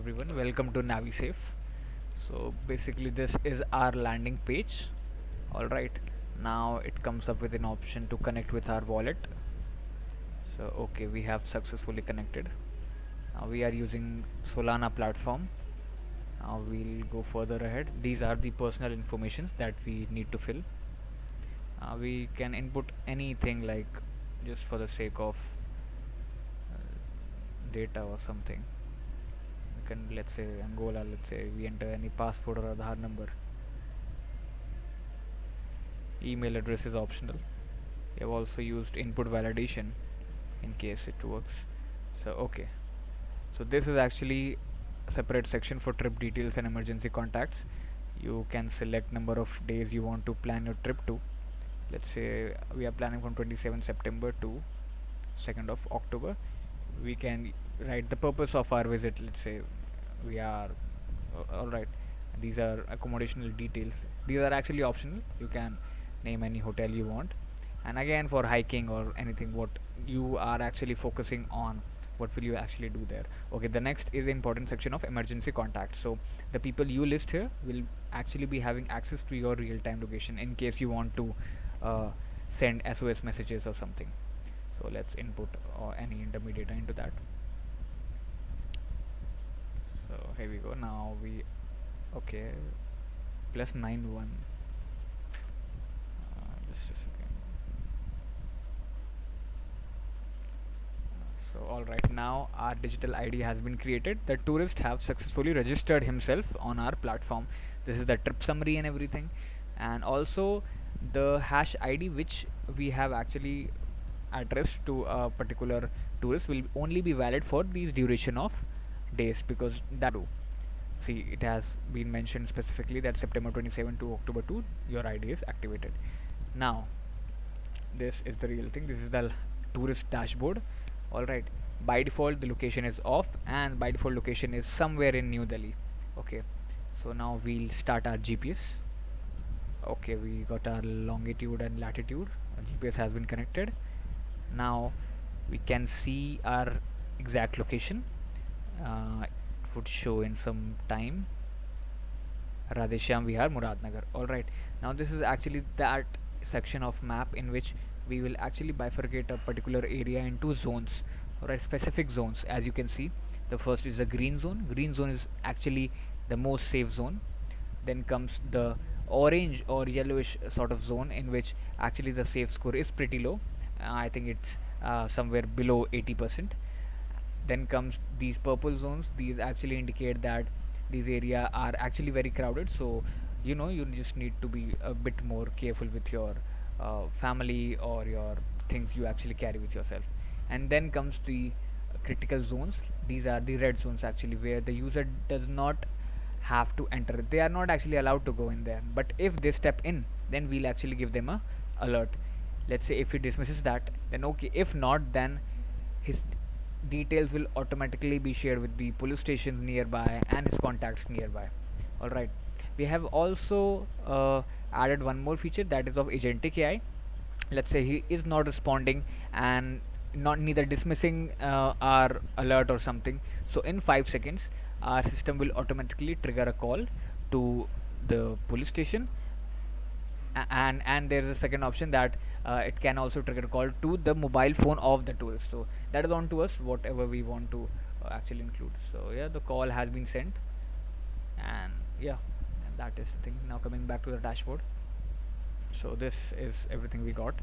everyone, welcome to NaviSafe. So basically this is our landing page. Alright, now it comes up with an option to connect with our wallet. So okay, we have successfully connected. Now we are using Solana platform. Now we'll go further ahead. These are the personal informations that we need to fill. We can input anything like just for the sake of data or something. We can, let's say Angola, let's say we enter any passport or Aadhaar number. Email address is optional. We have also used input validation in case it works. So okay, so this is actually a separate section for trip details and emergency contacts. You can select number of days you want to plan your trip to. Let's say we are planning from 27 September to 2nd of October. We can write the purpose of our visit. Let's say we are all right. These are accommodational details. These are actually optional. You can name any hotel you want. And again, for hiking or anything, what you are actually focusing on, what will you actually do there? Okay, the next is the important section of emergency contacts. So the people you list here will actually be having access to your real-time location in case you want to uh, send SOS messages or something. So let's input any intermediate data into that. So here we go. Now we okay plus 91. Just a second. So alright, now our digital ID has been created. The tourist have successfully registered himself on our platform. This is the trip summary and everything, and also the hash ID which we have actually addressed to a particular tourist will only be valid for these duration of days, because that do see it has been mentioned specifically that September 27 to October 2 your ID is activated. Now this is the real thing. This is the tourist dashboard. Alright, by default the location is off, and by default location is somewhere in New Delhi. Okay, so now we'll start our GPS. Okay, we got our longitude and latitude. Our GPS has been connected. Now we can see our exact location. It would show in some time. Radheshyam Vihar, Muradnagar. Alright, now this is actually that section of map in which we will actually bifurcate a particular area into zones. Alright, specific zones. As you can see, the first is the green zone. Green zone is actually the most safe zone. Then comes the orange or yellowish sort of zone in which actually the safe score is pretty low. I think it's somewhere below 80%. Then comes these purple zones. These actually indicate that these area are actually very crowded, so you just need to be a bit more careful with your family or your things you actually carry with yourself. And then comes the critical zones. These are the red zones actually, where the user does not have to enter. They are not actually allowed to go in there, but if they step in, then we'll actually give them a alert. Let's say if he dismisses that, then okay. If not, then his details will automatically be shared with the police stations nearby and his contacts nearby. Alright, we have also added one more feature, that is of agentic AI. Let's say he is not responding and not neither dismissing our alert or something, so in 5 seconds our system will automatically trigger a call to the police station. And there is a second option that it can also trigger a call to the mobile phone of the tourist. So that is on to us, whatever we want to actually include. So yeah, the call has been sent, and yeah, and that is the thing. Now coming back to the dashboard. So this is everything we got.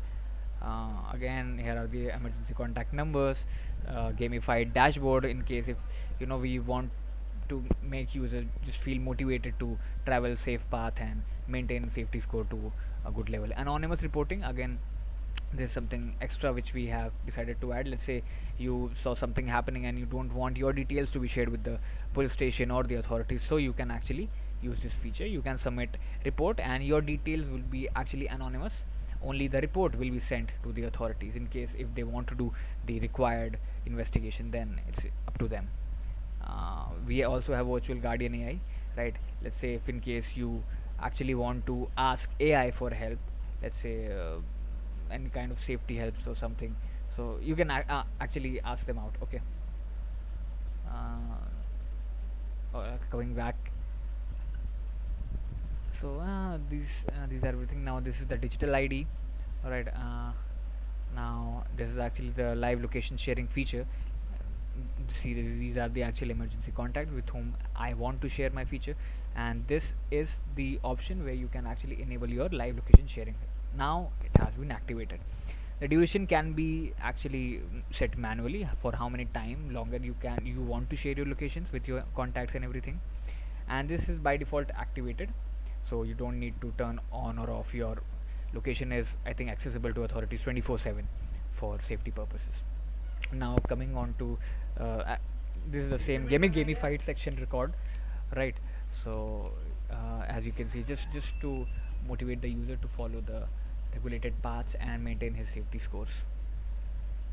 Again, here are the emergency contact numbers, gamified dashboard in case if we want to make users just feel motivated to travel safe path and maintain safety score to a good level. Anonymous reporting, again there's something extra which we have decided to add. Let's say you saw something happening and you don't want your details to be shared with the police station or the authorities, so you can actually use this feature. You can submit report and your details will be actually anonymous. Only the report will be sent to the authorities. In case if they want to do the required investigation, then it's up to them. We also have virtual guardian AI, right? Let's say if in case you actually want to ask AI for help, let's say any kind of safety helps or something, so you can actually ask them out. Okay. uh, Going back, so these are everything. Now this is the digital ID. All right. Now this is actually the live location sharing feature. See, these are the actual emergency contact with whom I want to share my feature, and this is the option where you can actually enable your live location sharing. Now it has been activated. The duration can be actually set manually for how many time longer you want to share your locations with your contacts and everything, and this is by default activated, so you don't need to turn on or off. Your location is, I think, accessible to authorities 24/7 for safety purposes. Now coming on to this is the same gamified section record, right? So as you can see, just to motivate the user to follow the regulated paths and maintain his safety scores.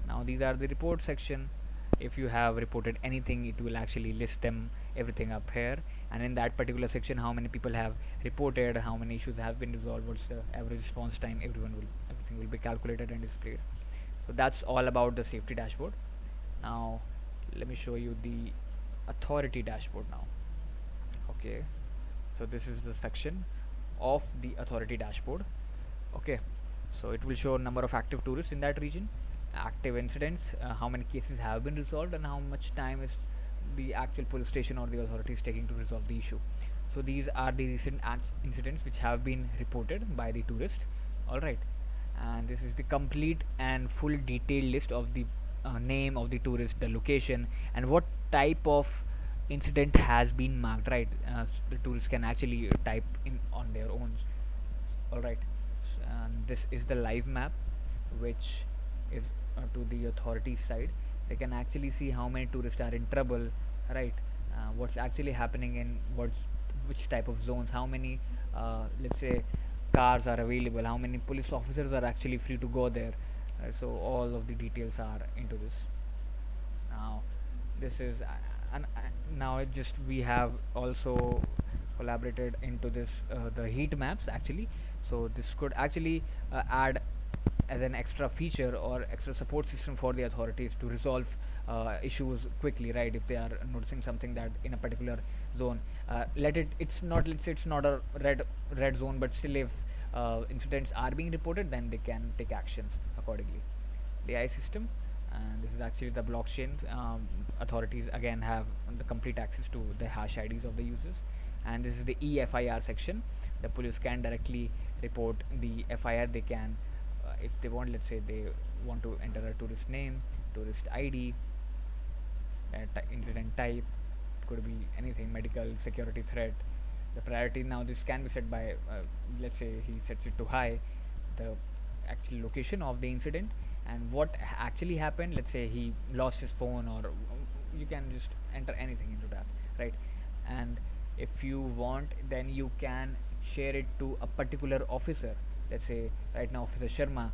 Now these are the report section. If you have reported anything, it will actually list them everything up here, and in that particular section how many people have reported, how many issues have been resolved, what's the average response time, everything will be calculated and displayed. So that's all about the safety dashboard. Now let me show you the authority dashboard now. Okay, so this is the section of the authority dashboard. Okay, so it will show number of active tourists in that region, active incidents, how many cases have been resolved, and how much time is the actual police station or the authorities taking to resolve the issue. So these are the recent incidents which have been reported by the tourist. All right, and this is the complete and full detailed list of the name of the tourist, the location, and what type of incident has been marked, right? The tourists can actually type in on their own. All right, and this is the live map which is to the authorities side. They can actually see how many tourists are in trouble, right? What's actually happening in which type of zones, how many let's say cars are available, how many police officers are actually free to go there. So all of the details are into this. Now this is now it just we have also collaborated into this the heat maps actually. So this could actually add as an extra feature or extra support system for the authorities to resolve issues quickly, right? If they are noticing something that in a particular zone, it's not, let's say it's not a red zone, but still if incidents are being reported, then they can take actions accordingly. The AI system, and this is actually the blockchain. Authorities again have the complete access to the hash IDs of the users, and this is the EFIR section. The police can directly report the FIR. They can, if they want, let's say they want to enter a tourist name, tourist ID, incident type, it could be anything, medical, security threat. The priority, now this can be set by, let's say he sets it to high, the actual location of the incident and what actually happened. Let's say he lost his phone, or you can just enter anything into that, right? And if you want, then you can share it to a particular officer. Let's say right now Officer Sharma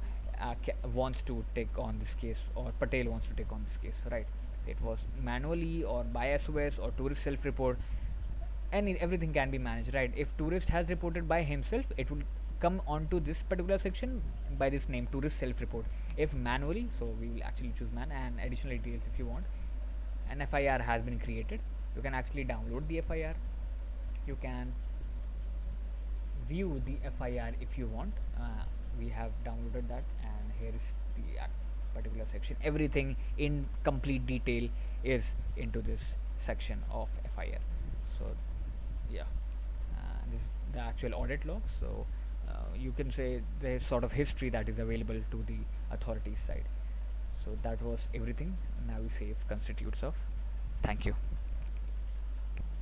wants to take on this case, or Patel wants to take on this case, right? It was manually or by SOS or tourist self-report, and everything can be managed, right? If tourist has reported by himself, it will come onto this particular section by this name, tourist self-report. If manually, so we will actually choose man, and additional details if you want. An FIR has been created. You can actually download the FIR. You can view the FIR if you want. We have downloaded that, and here is the particular section. Everything in complete detail is into this section of FIR. So yeah, this is the actual audit log. So you can say there's sort of history that is available to the authorities side. So that was everything NaviSafe constitutes of. Thank you.